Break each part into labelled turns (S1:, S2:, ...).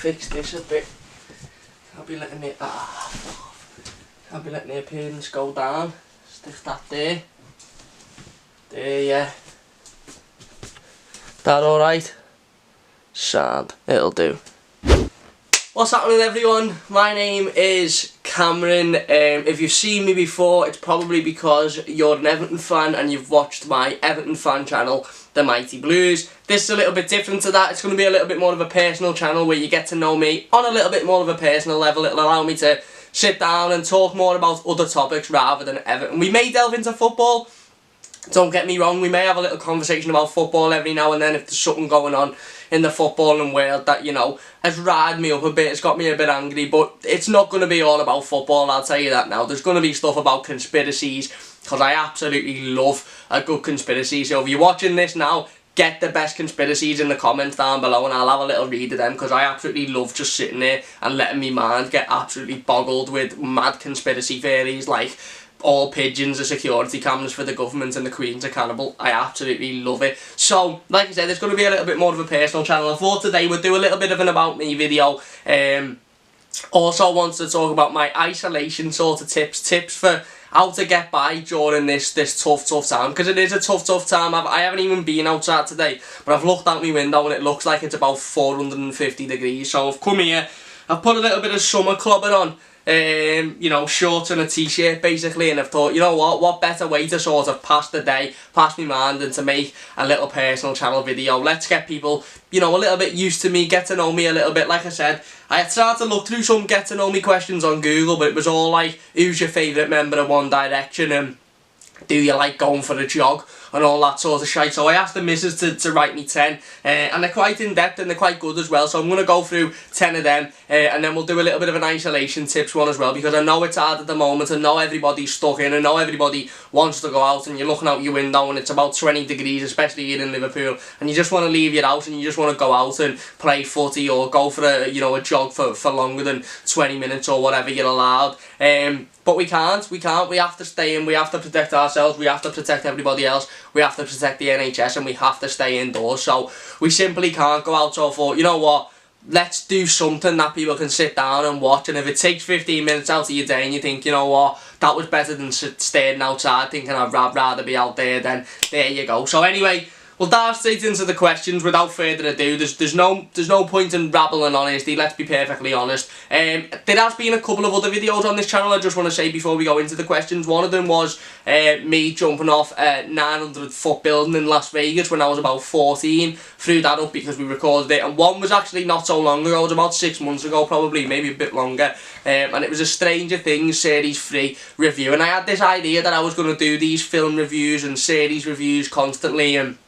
S1: fix this a bit. Can't be letting it, can't be letting the appearance go down. Stick that there. There, yeah. That alright? Sound, it'll do. What's happening, everyone? My name is Cameron. If you've seen me before, it's probably because you're an Everton fan and you've watched my Everton fan channel, The Mighty Blues. This is a little bit different to that. It's going to be a little bit more of a personal channel where you get to know me on a little bit more of a personal level. It'll allow me to sit down and talk more about other topics rather than Everton. We may delve into football. Don't get me wrong, we may have a little conversation about football every now and then if there's something going on in the footballing world that, you know, has riled me up a bit, it's got me a bit angry, but it's not going to be all about football, I'll tell you that now. There's going to be stuff about conspiracies, because I absolutely love a good conspiracy. So if you're watching this now, get the best conspiracies in the comments down below and I'll have a little read of them, because I absolutely love just sitting there and letting my mind get absolutely boggled with mad conspiracy theories like all pigeons are security cameras for the government and the Queen's a cannibal. I absolutely love it. So, like I said, it's going to be a little bit more of a personal channel. I thought today we'd do a little bit of an about me video. Also wanted to talk about my isolation sort of tips for how to get by during this tough time, because it is a tough time. I haven't even been outside today, but I've looked out my window and it looks like it's about 450 degrees. So I've come here, I've put a little bit of summer clubbing on. You know, shorts and a t-shirt basically, and I've thought, you know what better way to sort of pass the day, pass my mind, than to make a little personal channel video. Let's get people, you know, a little bit used to me, get to know me a little bit. Like I said, I had started to look through some get to know me questions on Google, but it was all like, who's your favourite member of One Direction, and do you like going for a jog, and all that sort of shite. So I asked the missus to write me 10, and they're quite in-depth and they're quite good as well. So I'm going to go through 10 of them, and then we'll do a little bit of an isolation tips one as well, because I know it's hard at the moment, I know everybody's stuck in, I know everybody wants to go out, and you're looking out your window and it's about 20 degrees, especially here in Liverpool, and you just want to leave your house and you just want to go out and play footy or go for a, you know, a jog for longer than 20 minutes or whatever you're allowed. But we can't, we have to stay in, we have to protect ourselves, we have to protect everybody else, we have to protect the NHS, and we have to stay indoors. So we simply can't go out. So I thought, you know what, let's do something that people can sit down and watch, and if it takes 15 minutes out of your day and you think, you know what, that was better than staying outside thinking I'd rather be out there, then there you go. So anyway, we'll dive straight into the questions without further ado. There's no point in rabbling on it, let's be perfectly honest. There has been a couple of other videos on this channel I just want to say before we go into the questions. One of them was me jumping off a 900-foot building in Las Vegas when I was about 14. Threw that up because we recorded it. And one was actually not so long ago, it was about 6 months ago probably, maybe a bit longer. And it was a Stranger Things Series 3 review. And I had this idea that I was going to do these film reviews and series reviews constantly, and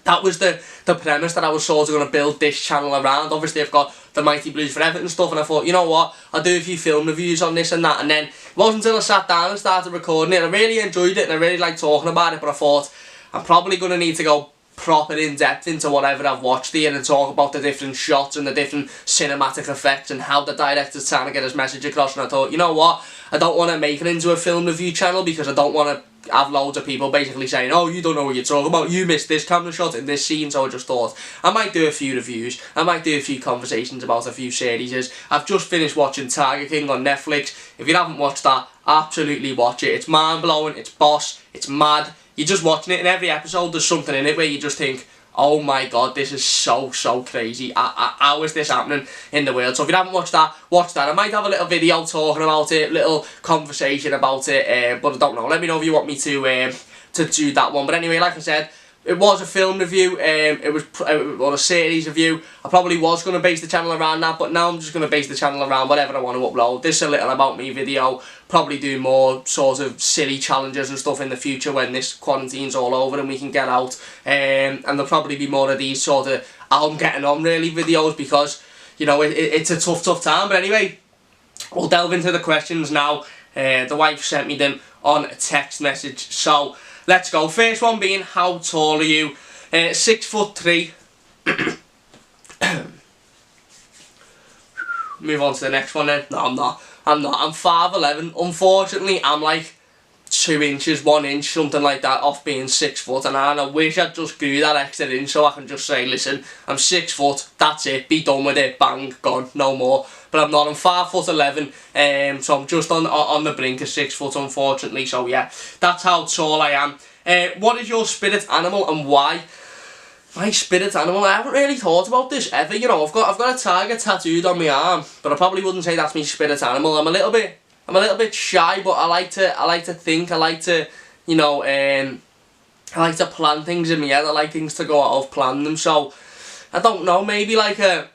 S1: that was the premise that I was sort of going to build this channel around. Obviously I've got the Mighty Blues for Everton stuff, and I thought, you know what, I'll do a few film reviews on this and that. And then it wasn't until I sat down and started recording it, and I really enjoyed it and I really liked talking about it, but I thought I'm probably going to need to go proper in depth into whatever I've watched here and talk about the different shots and the different cinematic effects and how the director's trying to get his message across. And I thought, you know what, I don't want to make it into a film review channel, because I don't want to have loads of people basically saying, oh, you don't know what you're talking about, you missed this camera shot in this scene. So I just thought I might do a few reviews, I might do a few conversations about a few series. I've just finished watching Tiger King on Netflix. If you haven't watched that, absolutely watch it. It's mind-blowing, it's boss, it's mad. You're just watching it, and every episode there's something in it where you just think, oh my god, this is so crazy. How is this happening in the world? So if you haven't watched that, watch that. I might have a little video talking about it, little conversation about it, but I don't know. Let me know if you want me to do that one. But anyway, like I said, it was a film review, it was a series review. I probably was going to base the channel around that, but now I'm just going to base the channel around whatever I want to upload. This is a little about me video. Probably do more sort of silly challenges and stuff in the future when this quarantine's all over and we can get out. And there'll probably be more of these sort of how I'm getting on really videos, because, you know, it's a tough time. But anyway, we'll delve into the questions now. The wife sent me them on a text message, so let's go. First one being, how tall are you? 6'3". Move on to the next one then. No, I'm not. I'm 5'11". Unfortunately, I'm like 2 inches, 1 inch, something like that, off being 6 foot, and I wish I'd just grew that extra inch so I can just say, listen, I'm 6 foot, that's it, be done with it, bang, gone, no more. But I'm not, I'm 5'11", so I'm just on the brink of 6 foot, unfortunately. So yeah, that's how tall I am. What is your spirit animal and why? My spirit animal, I haven't really thought about this ever, you know. I've got a tiger tattooed on my arm, but I probably wouldn't say that's my spirit animal. I'm a little bit shy, but I like to think, I like to, you know, I like to plan things in my head. I like things to go out of plan them. So I don't know, maybe like a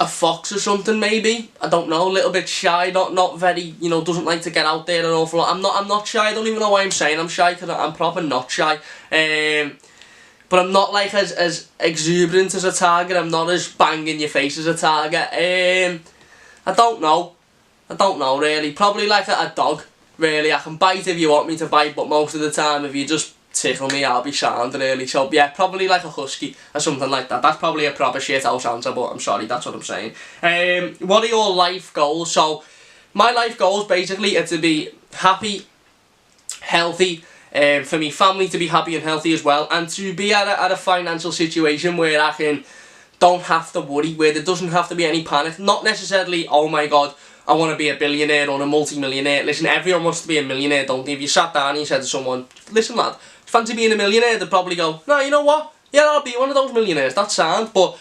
S1: fox or something, maybe. I don't know, a little bit shy, not very, you know, doesn't like to get out there an awful lot. I'm not shy. I don't even know why I'm saying I'm shy, because I'm proper not shy. But I'm not like as exuberant as a tiger. I'm not as bang in your face as a tiger. I don't know really. Probably like a dog, really. I can bite if you want me to bite, but most of the time if you just tickle me I'll be sound, really. So yeah, probably like a husky or something like that. That's probably a proper shit house answer, but I'm sorry, that's what I'm saying. What are your life goals? So my life goals basically are to be happy, healthy, for me family to be happy and healthy as well, and to be at a financial situation where I don't have to worry, where there doesn't have to be any panic. Not necessarily, oh my god, I want to be a billionaire or a multi-millionaire. Listen, everyone wants to be a millionaire, don't they? If you sat down and you said to someone, listen lad, fancy being a millionaire, they'd probably go, no, you know what, yeah, I'll be one of those millionaires, that's sound. But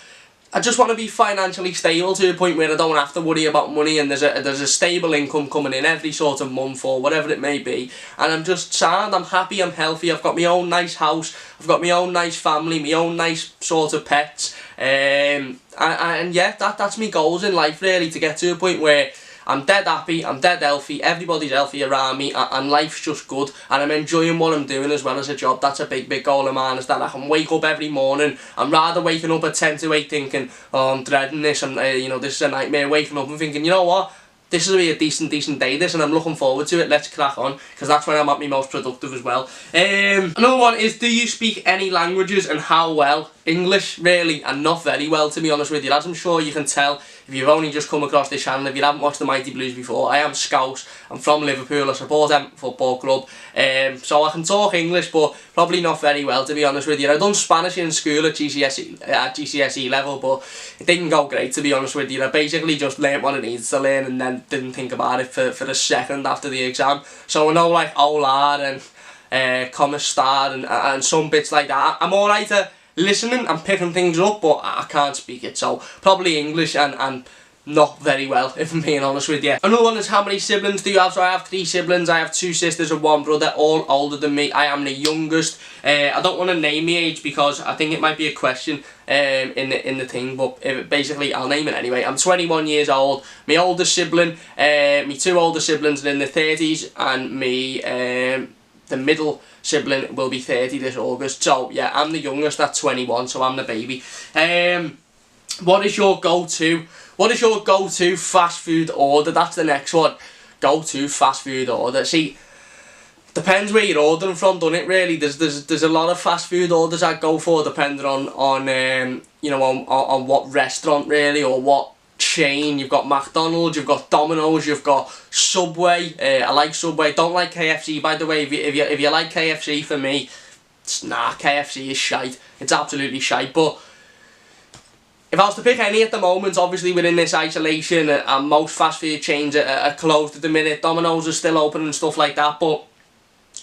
S1: I just want to be financially stable to a point where I don't have to worry about money, and there's a stable income coming in every sort of month or whatever it may be, and I'm just sound, I'm happy, I'm healthy, I've got my own nice house, I've got my own nice family, my own nice sort of pets, and yeah, that's my goals in life, really, to get to a point where I'm dead happy, I'm dead healthy, everybody's healthy around me, and life's just good, and I'm enjoying what I'm doing as well as a job. That's a big goal of mine, is that I can wake up every morning. I'm rather waking up at 10 to 8 thinking, oh, I'm dreading this, and you know, this is a nightmare, waking up and thinking, you know what, this will be a decent day, this, and I'm looking forward to it, let's crack on, because that's when I'm at my most productive as well. Another one is, do you speak any languages, and how well? English, really, and not very well, to be honest with you. As I'm sure you can tell, if you've only just come across this channel, if you haven't watched the Mighty Blues before, I am Scouse, I'm from Liverpool, I support them football club, so I can talk English, but probably not very well, to be honest with you. I've done Spanish in school at GCSE level, but it didn't go great, to be honest with you. I basically just learnt what I needed to learn, and then didn't think about it for a second after the exam. So I know like hola and como está and some bits like that. I'm alright at listening and picking things up, but I can't speak it, so probably English and not very well, if I'm being honest with you. Another one is, how many siblings do you have? So I have 3 siblings. I have 2 sisters and 1 brother, all older than me. I am the youngest. I don't want to name my age because I think it might be a question in the thing, but basically I'll name it anyway. I'm 21 years old. My older sibling, my 2 older siblings are in the 30s, and me, the middle sibling will be 30 this August. So yeah, I'm the youngest at 21, so I'm the baby. What is your go-to? What is your go-to fast food order? That's the next one. Go-to fast food order. See, depends where you're ordering from, doesn't it, really? There's a lot of fast food orders I go for, depending on you know, on what restaurant, really, or what chain. You've got McDonald's, you've got Domino's, you've got Subway. I like Subway. Don't like KFC, by the way. If you like KFC, for me, nah, KFC is shite. It's absolutely shite. But if I was to pick any at the moment, obviously we're in this isolation, and most fast food chains are closed at the minute. Domino's is still open and stuff like that, but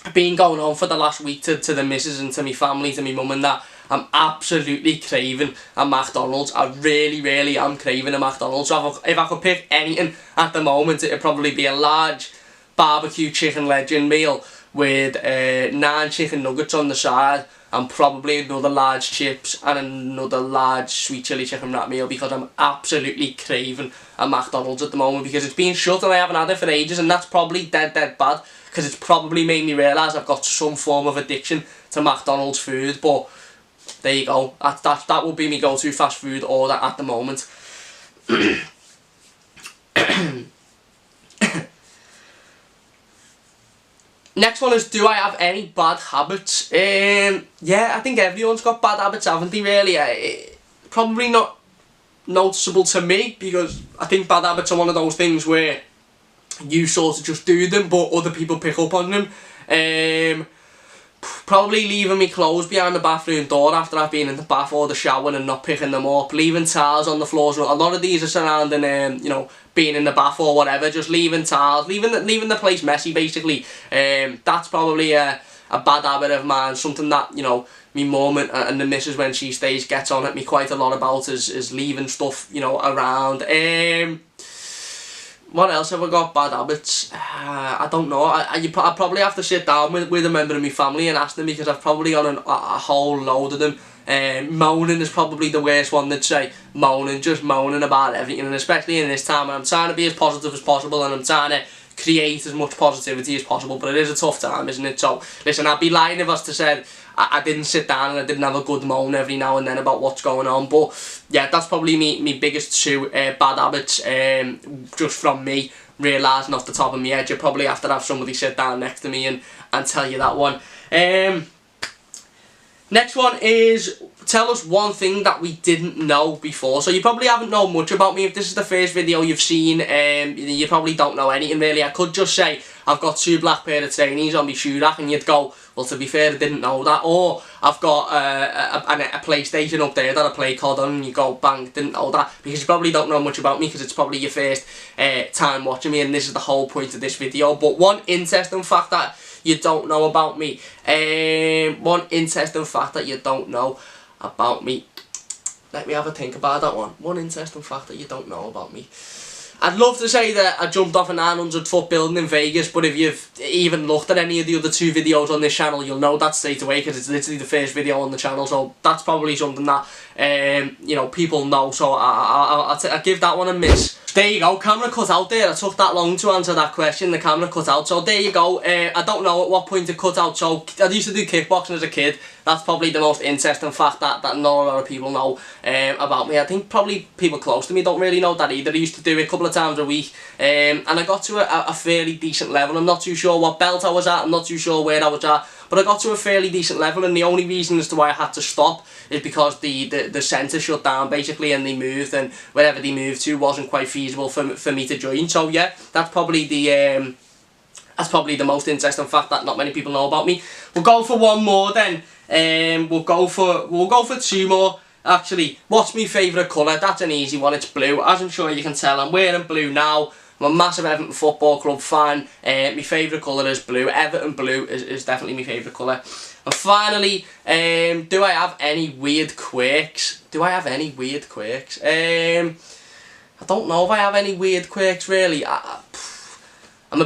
S1: I've been going on for the last week to the missus and to my family, to my mum and that. I'm absolutely craving a McDonald's. I really am craving a McDonald's. So if I could pick anything at the moment, it'd probably be a large barbecue chicken legend meal with 9 chicken nuggets on the side, and probably another large chips and another large sweet chilli chicken wrap meal, because I'm absolutely craving a McDonald's at the moment, because it's been shut and I haven't had it for ages, and that's probably dead bad, because it's probably made me realise I've got some form of addiction to McDonald's food. But there you go, that would be my go-to fast food order at the moment. Next one is, do I have any bad habits? Yeah, I think everyone's got bad habits, haven't they, really? Probably not noticeable to me, because I think bad habits are one of those things where you sort of just do them, but other people pick up on them. Probably leaving my clothes behind the bathroom door after I've been in the bath or the shower and not picking them up. Leaving towels on the floors. A lot of these are surrounding, you know, being in the bath or whatever. Just leaving towels, leaving the place messy, basically. That's probably a bad habit of mine. Something that, you know, me mum and the missus, when she stays, gets on at me quite a lot about is leaving stuff, you know, around. What else have I got? Bad habits? I don't know. I probably have to sit down with a member of my family and ask them, because I've probably got a whole load of them. Moaning is probably the worst one, they'd say. Moaning, just moaning about everything, and especially in this time, I'm trying to be as positive as possible, and I'm trying to create as much positivity as possible, but it is a tough time, isn't it? So, listen, I'd be lying if I was to say I didn't sit down and I didn't have a good moan every now and then about what's going on. But yeah, that's probably me biggest two bad habits, just from me realising off the top of my head. You probably have to have somebody sit down next to me and tell you that one. Next one is, tell us one thing that we didn't know before. So you probably haven't known much about me. If this is the first video you've seen, you probably don't know anything really. I could just say I've got 2 black pair of trainees on my shoe rack, and you'd go, well, to be fair, I didn't know that. Or I've got a PlayStation up there that I play COD on, and you go, bang, didn't know that. Because you probably don't know much about me, because it's probably your first time watching me, and this is the whole point of this video. But one interesting fact that you don't know about me. One interesting fact that you don't know about me. Let me have a think about that one. One interesting fact that you don't know about me. I'd love to say that I jumped off a 900-foot building in Vegas, but if you've even looked at any of the other 2 videos on this channel, you'll know that straight away, because it's literally the first video on the channel. So that's probably something that you know, people know. So I'll give that one a miss. There you go, camera cut out there. I took that long to answer that question, the camera cut out. So there you go. I don't know at what point it cut out. So I used to do kickboxing as a kid. That's probably the most interesting fact that not a lot of people know about me. I think probably people close to me don't really know that either. I used to do it a couple of times a week. And I got to a fairly decent level. I'm not too sure what belt I was at. I'm not too sure where I was at. But I got to a fairly decent level, and the only reason as to why I had to stop is because the centre shut down basically, and they moved, and wherever they moved to wasn't quite feasible for me to join. So yeah, that's probably the most interesting fact that not many people know about me. We'll go for one more then. We'll go for 2 more. Actually, what's my favourite colour? That's an easy one. It's blue. As I'm sure you can tell, I'm wearing blue now. I'm a massive Everton Football Club fan. My favourite colour is blue. Everton blue is definitely my favourite colour. And finally, do I have any weird quirks? I don't know if I have any weird quirks really. I am a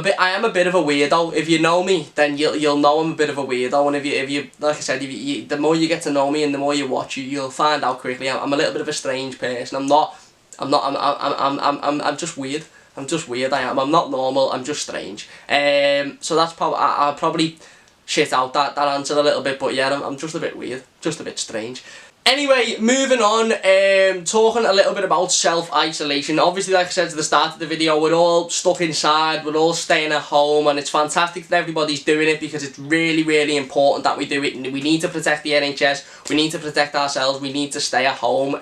S1: bit of a weirdo. If you know me, then you'll know I'm a bit of a weirdo. And if you like I said, the more you get to know me and the more you watch, you'll find out quickly. I'm a little bit of a strange person. I'm just weird. I'm just weird. I'm not normal. I'm just strange. So that's probably I'll probably shit out that answer a little bit. But yeah, I'm just a bit weird. Just a bit strange. Anyway, moving on, talking a little bit about self-isolation. Obviously, like I said at the start of the video, we're all stuck inside, we're all staying at home, and it's fantastic that everybody's doing it, because it's really, really important that we do it. We need to protect the NHS, we need to protect ourselves, we need to stay at home.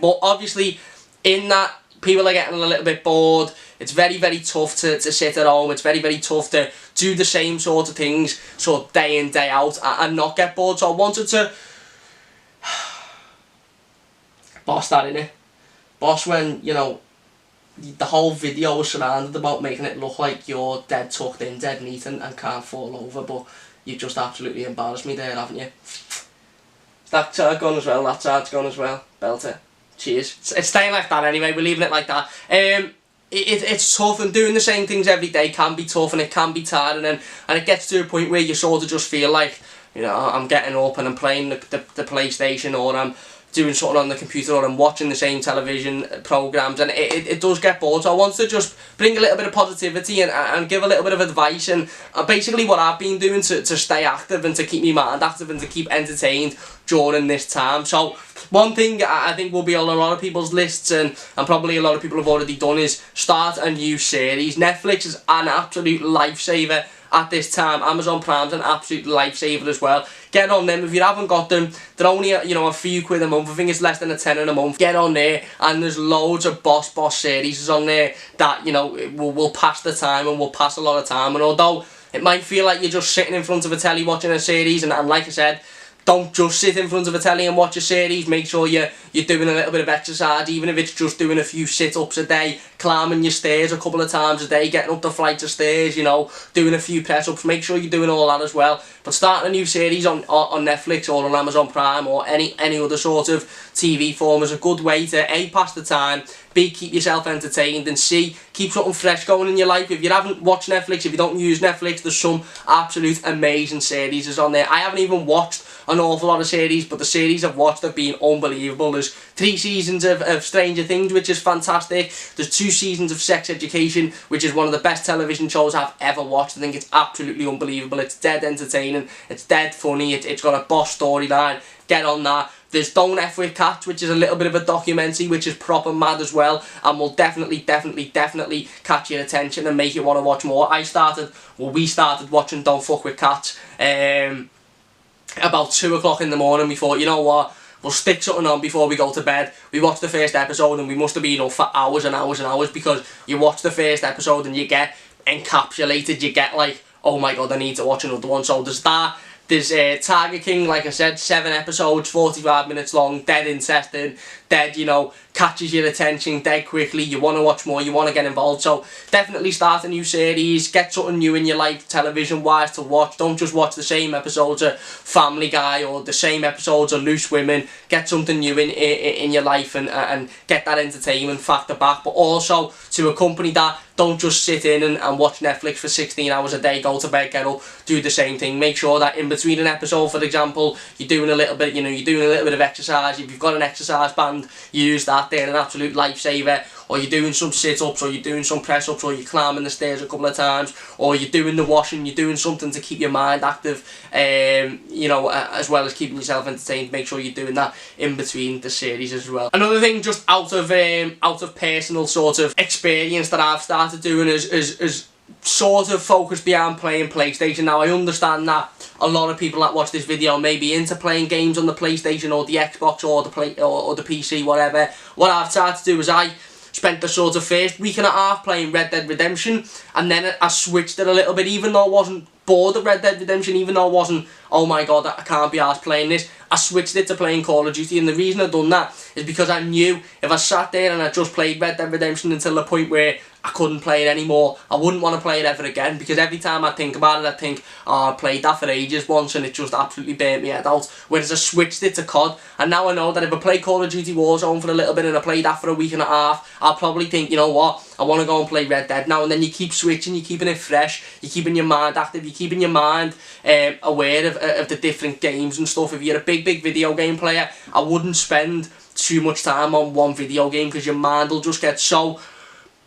S1: But obviously, in that, people are getting a little bit bored. It's very, very tough to sit at home. It's very, very tough to do the same sort of things sort of day in, day out, and not get bored. So I wanted to boss that, innit? Boss when, you know, the whole video was surrounded about making it look like you're dead tucked in, dead neat, and can't fall over, but you've just absolutely embarrassed me there, haven't you? That charge gone as well, that charge gone as well. Belter. Cheers. It's staying like that anyway, we're leaving it like that. It's tough, and doing the same things every day can be tough, and it can be tiring, and it gets to a point where you sort of just feel like, you know, I'm getting up and I'm playing the PlayStation, or I'm doing something on the computer, or I'm watching the same television programs, and it does get bored. So I want to just bring a little bit of positivity and give a little bit of advice, and basically what I've been doing to stay active and to keep my mind active and to keep entertained during this time. So one thing I think will be on a lot of people's lists, and probably a lot of people have already done, is start a new series. Netflix is an absolute lifesaver at this time. Amazon Prime's an absolute lifesaver as well. Get on them if you haven't got them. They're only a few quid a month. I think it's less than a tenner a month. Get on there, and there's loads of boss series on there that, you know, will pass the time and will pass a lot of time. And although It might feel like you're just sitting in front of a telly watching a series, and like I said, don't just sit in front of a telly and watch a series. Make sure you're doing a little bit of exercise, even if it's just doing a few sit-ups a day, climbing your stairs a couple of times a day, getting up the flights of stairs, you know, doing a few press-ups. Make sure you're doing all that as well. But starting a new series on Netflix or on Amazon Prime or any other sort of TV form is a good way to A, pass the time, B, keep yourself entertained, and C, keep something fresh going in your life. If you haven't watched Netflix, if you don't use Netflix, there's some absolute amazing series on there. I haven't even watched an awful lot of series, but the series I've watched have been unbelievable. There's 3 seasons of Stranger Things, which is fantastic. There's 2 seasons of Sex Education, which is one of the best television shows I've ever watched. I think it's absolutely unbelievable. It's dead entertaining, it's dead funny, it's got a boss storyline. Get on that. There's Don't F With Cats, which is a little bit of a documentary, which is proper mad as well, and will definitely catch your attention and make you want to watch more. We started watching Don't Fuck With Cats about 2 o'clock in the morning. We thought, you know what, we'll stick something on before we go to bed. We watched the first episode and we must have been up for hours and hours and hours, because you watch the first episode and you get encapsulated, you get like, oh my god, I need to watch another one. So there's that. There's Tiger King, like I said, 7 episodes, 45 minutes long, dead interesting, dead, you know, catches your attention dead quickly. You want to watch more, you want to get involved. So definitely start a new series, get something new in your life television wise to watch. Don't just watch the same episodes of Family Guy or the same episodes of Loose Women. Get something new in your life and get that entertainment factor back. But also, to accompany that, don't just sit in and watch Netflix for 16 hours a day, go to bed, get up, do the same thing. Make sure that in between an episode, for example, you're doing a little bit, of exercise. If you've got an exercise band, use that. They're an absolute lifesaver. Or you're doing some sit-ups, or you're doing some press-ups, or you're climbing the stairs a couple of times, or you're doing the washing, you're doing something to keep your mind active, as well as keeping yourself entertained. Make sure you're doing that in between the series as well. Another thing, just out of personal sort of experience that I've started doing is sort of focused behind playing PlayStation. Now, I understand that a lot of people that watch this video may be into playing games on the PlayStation or the Xbox or the PC, whatever. What I've started to do is I spent the sort of first week and a half playing Red Dead Redemption, and then I switched it a little bit, even though I wasn't bored of Red Dead Redemption, even though I wasn't, oh my god, I can't be arsed playing this. I switched it to playing Call of Duty, and the reason I've done that is because I knew if I sat there and I just played Red Dead Redemption until the point where I couldn't play it anymore, I wouldn't want to play it ever again, because every time I think about it, I think, oh, I played that for ages once and it just absolutely burnt me head out. Whereas I switched it to COD, and now I know that if I play Call of Duty Warzone for a little bit and I play that for a week and a half, I'll probably think, you know what, I want to go and play Red Dead now. And then you keep switching, you're keeping it fresh, you're keeping your mind active, you're keeping your mind aware of the different games and stuff. If you're a big video game player, I wouldn't spend too much time on one video game, because your mind will just get so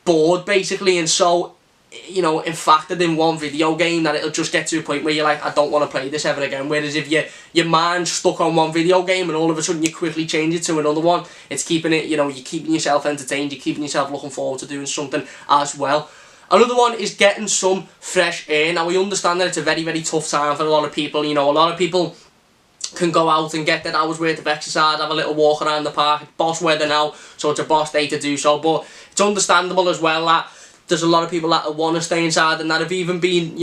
S1: bored basically, and so infacted in one video game that it'll just get to a point where you're like, I don't want to play this ever again. Whereas if your mind's stuck on one video game and all of a sudden you quickly change it to another one, it's keeping it, you're keeping yourself entertained, you're keeping yourself looking forward to doing something as well. Another one is getting some fresh air. Now, we understand that it's a very tough time for a lot of people. A lot of people can go out and get that hour's worth of exercise, have a little walk around the park. It's boss weather now, so it's a boss day to do so, but it's understandable as well that there's a lot of people that want to stay inside and that have even been,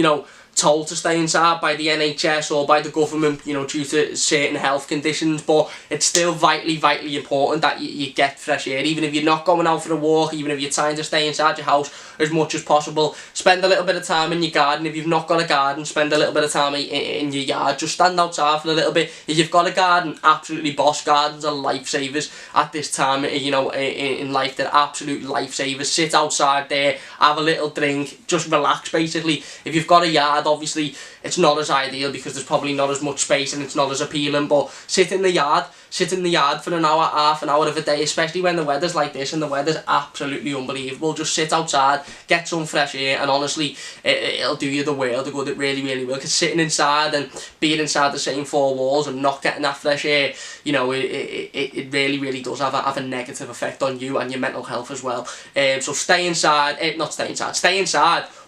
S1: told to stay inside by the NHS or by the government, due to certain health conditions. But it's still vitally important that you get fresh air, even if you're not going out for a walk, even if you're trying to stay inside your house as much as possible. Spend a little bit of time in your garden. If you've not got a garden, spend a little bit of time in your yard. Just stand outside for a little bit. If you've got a garden, absolutely boss. Gardens are lifesavers at this time, in life. They're absolute lifesavers. Sit outside there, have a little drink, just relax basically. If you've got a yard, obviously it's not as ideal because there's probably not as much space and it's not as appealing, but sit in the yard for an hour, half an hour of a day, especially when the weather's like this, and the weather's absolutely unbelievable. Just sit outside, get some fresh air, and honestly it'll do you the world of good. It really will, because sitting inside and being inside the same 4 walls and not getting that fresh air, it really does have a negative effect on you and your mental health as well. So stay inside,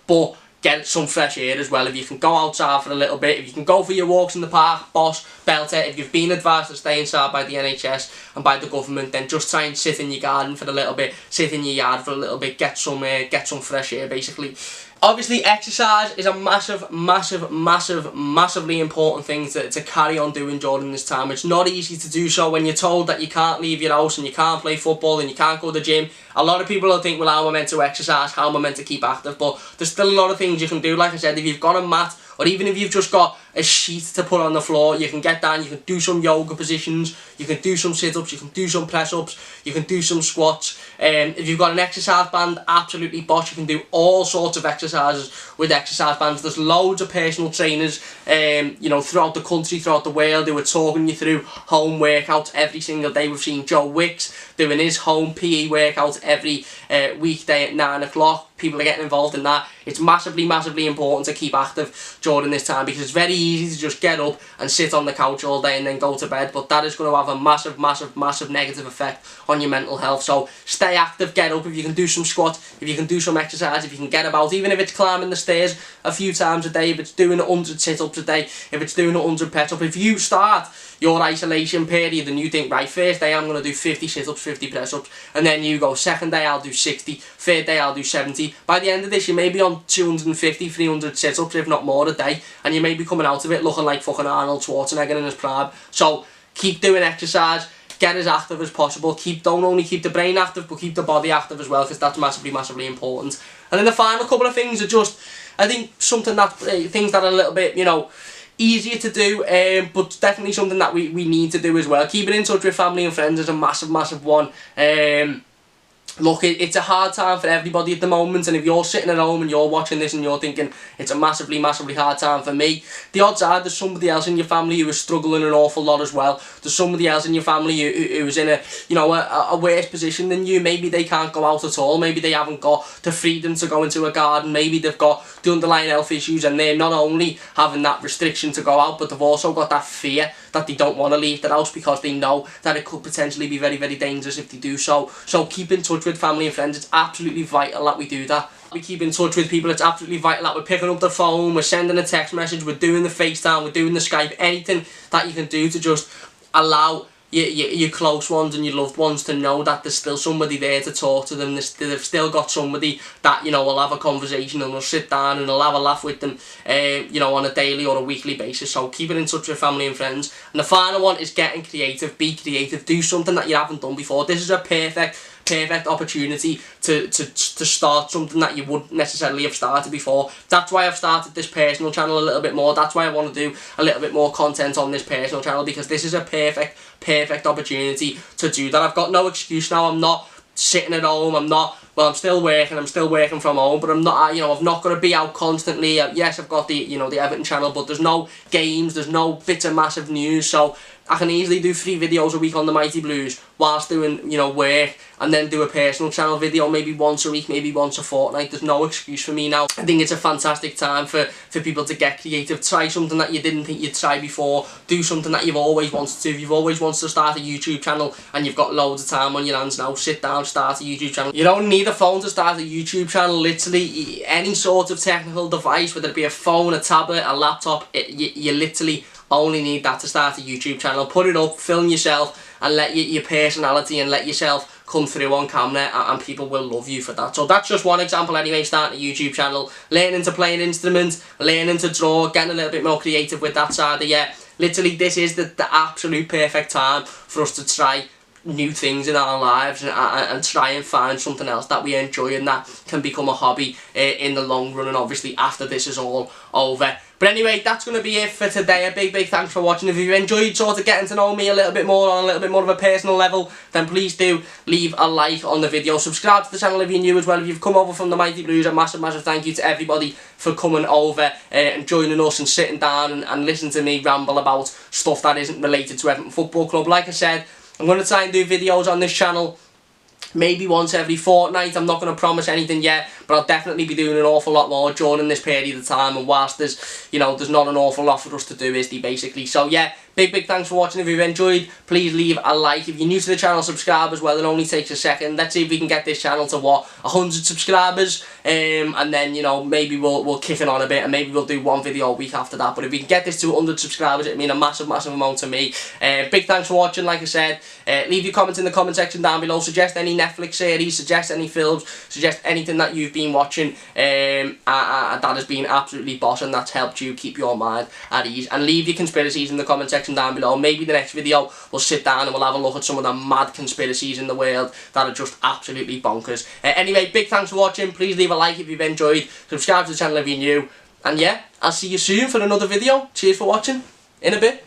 S1: but get some fresh air as well. If you can go outside for a little bit, if you can go for your walks in the park, boss, belt it. If you've been advised to stay inside by the NHS and by the government, then just try and sit in your garden for a little bit, sit in your yard for a little bit, get some fresh air basically. Obviously, exercise is a massively important thing to carry on doing during this time. It's not easy to do so when you're told that you can't leave your house and you can't play football and you can't go to the gym. A lot of people will think, well, how am I meant to exercise? How am I meant to keep active? But there's still a lot of things you can do. Like I said, if you've got a mat, or even if you've just got a sheet to put on the floor, you can get down, you can do some yoga positions, you can do some sit-ups, you can do some press-ups, you can do some squats. If you've got an exercise band, absolutely boss. You can do all sorts of exercises with exercise bands. There's loads of personal trainers, you know, throughout the country, throughout the world, who are talking you through home workouts every single day. We've seen Joe Wicks doing his home PE workouts every weekday at 9 o'clock. People are getting involved in that. It's massively important to keep active during this time, because it's very easy to just get up and sit on the couch all day and then go to bed, but that is going to have a massive negative effect on your mental health. So stay active, get up. If you can do some squats, if you can do some exercise, if you can get about, even if it's climbing the stairs a few times a day, if it's doing 100 sit-ups a day, if it's doing 100 press-ups, if you start your isolation period and you think, right, first day I'm going to do 50 sit-ups, 50 press-ups, and then you go, second day I'll do 60, third day I'll do 70. By the end of this, you may be on 250, 300 sit-ups, if not more, a day, and you may be coming out of it looking like fucking Arnold Schwarzenegger in his prime. So keep doing exercise, get as active as possible. Don't only keep the brain active, but keep the body active as well, because that's massively important. And then the final couple of things are just, I think, something that things that are a little bit, you know, easier to do, but definitely something that we need to do as well. Keeping in touch with family and friends is a massive one. Look, it's a hard time for everybody at the moment, and if you're sitting at home and you're watching this and you're thinking it's a massively hard time for me, the odds are there's somebody else in your family who is struggling an awful lot as well. There's somebody else in your family who is in a, you know, a worse position than you. Maybe they can't go out at all, maybe they haven't got the freedom to go into a garden, maybe they've got the underlying health issues and they're not only having that restriction to go out, but they've also got that fear that they don't want to leave their house because they know that it could potentially be very dangerous if they do so. So keep in touch with family and friends. It's absolutely vital that we do that. We keep in touch with people. It's absolutely vital that we're picking up the phone, we're sending a text message, we're doing the FaceTime, we're doing the Skype, anything that you can do to just allow your close ones and your loved ones to know that there's still somebody there to talk to them. They've still got somebody that, you know, will have a conversation and will sit down and will have a laugh with them, you know, on a daily or a weekly basis. So keeping in touch with family and friends. And the final one is getting creative. Be creative. Do something that you haven't done before. This is a perfect opportunity to start something that you wouldn't necessarily have started before. That's why I've started this personal channel a little bit more. That's why I want to do a little bit more content on this personal channel, because this is a perfect opportunity to do that. I've got no excuse now. I'm not sitting at home. I'm still working from home, but I'm not, you know, I've not got to be out constantly. Yes, I've got the, you know, the Everton channel, but there's no games, there's no bits of massive news, so I can easily do 3 videos a week on the Mighty Blues whilst doing, you know, work, and then do a personal channel video maybe once a week, maybe once a fortnight. There's no excuse for me now. I think it's a fantastic time for people to get creative. Try something that you didn't think you'd try before. Do something that you've always wanted to. If you've always wanted to start a YouTube channel and you've got loads of time on your hands now, sit down, start a YouTube channel. You don't need a phone to start a YouTube channel. Literally any sort of technical device, whether it be a phone, a tablet, a laptop, you literally only need that to start a YouTube channel. Put it up, film yourself, and let your personality and let yourself come through on camera, and people will love you for that. So that's just one example anyway, starting a YouTube channel, learning to play an instrument, learning to draw, getting a little bit more creative with that side of you. Literally, this is the absolute perfect time for us to try new things in our lives and try and find something else that we enjoy and that can become a hobby in the long run, and obviously after this is all over. But anyway, that's going to be it for today. A big thanks for watching. If you've enjoyed sort of getting to know me a little bit more on a little bit more of a personal level, then please do leave a like on the video. Subscribe to the channel if you're new as well. If you've come over from the Mighty Blues, a massive thank you to everybody for coming over and joining us and sitting down and listening to me ramble about stuff that isn't related to Everton Football Club. Like I said, I'm going to try and do videos on this channel maybe once every fortnight. I'm not going to promise anything yet, but I'll definitely be doing an awful lot more during this period of time, and whilst there's, you know, there's not an awful lot for us to do, is there, basically. So yeah, big thanks for watching. If you've enjoyed, please leave a like. If you're new to the channel, subscribe as well. It only takes a second. Let's see if we can get this channel to 100 subscribers, and then, you know, maybe we'll kick it on a bit, and maybe we'll do one video a week after that. But if we can get this to 100 subscribers, it'd mean a massive amount to me. Big thanks for watching. Like I said, leave your comments in the comment section down below. Suggest any Netflix series, suggest any films, suggest anything that you've been watching that has been absolutely boss and that's helped you keep your mind at ease. And leave your conspiracies in the comment section down below. Maybe the next video we'll sit down and we'll have a look at some of the mad conspiracies in the world that are just absolutely bonkers. Anyway, big thanks for watching. Please leave a like if you've enjoyed. Subscribe to the channel if you're new. And yeah, I'll see you soon for another video. Cheers for watching. In a bit.